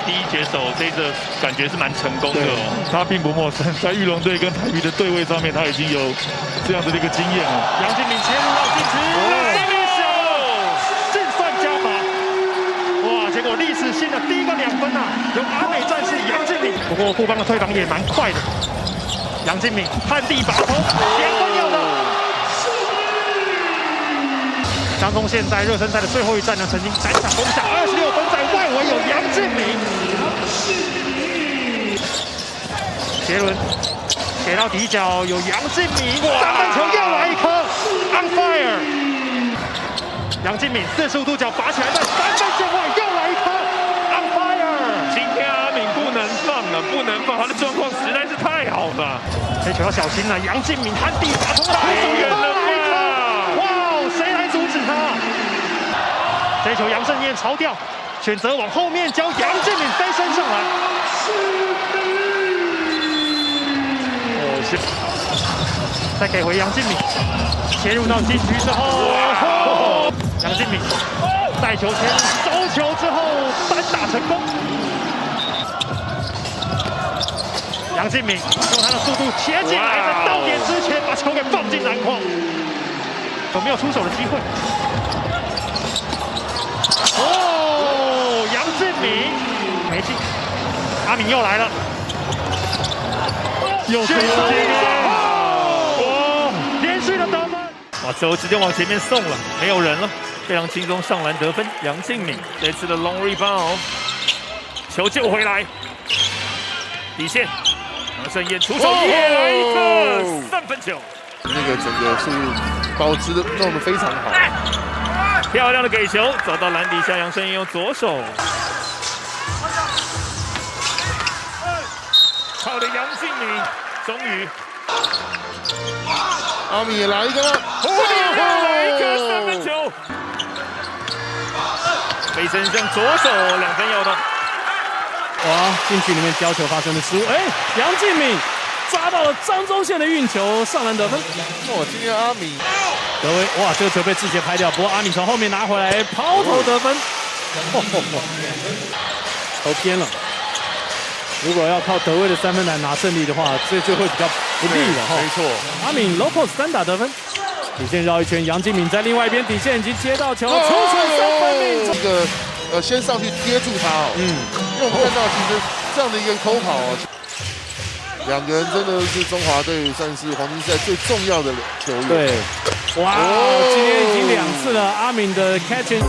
第一节手这个感觉是蛮成功的哦。他并不陌生，在裕隆队跟台啤的对位上面，他已经有这样子的一个经验了。杨敬敏切入到禁区，净算加码。哇，结果历史性的第一个2分啊，由阿美战士杨敬敏。不过富邦的退防也蛮快的，杨敬敏旱地拔头，连分有了。张宗宪在热身赛的最后一战呢，曾经3场攻下26分，在外围有杨敬敏。杰伦给到底角有杨敬敏，3分球又来一颗 ，on fire！ 杨敬敏45度角拔起来，在3分线外又来一颗 ，on fire！ 今天阿敏不能放了，不能放，他的状况实在是太好了。这球要小心了，杨敬敏旱地拔头，太远了吧！哇，谁来阻止他？这球杨振彦抄掉，选择往后面交，杨敬敏飞身上来。再给回杨敬敏，切入到禁区之后，杨敬敏带球前收球之后单打成功。杨敬敏用他的速度切进来，在到点之前把球给放进篮筐，有没有出手的机会？哦，杨敬敏没进，阿敏又来了，又是连续的得分。哇，球直接往前面送了，没有人了，非常轻松上篮得分。杨敬敏这次的 long rebound， 球救回来，底线。杨胜彦出手也来一个3分球，那个整个是保持的弄得非常好，漂亮的给球，走到篮底下，杨胜彦用左手，靠的杨敬敏，终于，阿米也来一个了，来一个3分球，飞身向左手2分要到。哇！禁区里面交球发生的失误，杨敬敏抓到了张宗宪的运球，上篮得分。哇，今天阿米德威，哇，这个球被志杰拍掉，不过阿敏从后面拿回来，抛投得分。投偏了。如果要靠德威的3分来拿胜利的话，这就会比较不利了哈。没错，阿敏 low post 单打得分，底线绕一圈，杨敬敏在另外一边底线已经接到球，出手3分命中。一个先上去贴住他哦，因为我们看到其实这样的一个偷跑哦，两个人真的是中华队算是黄金赛最重要的球员。对，哇，今天已经2次了，阿敏的 catching。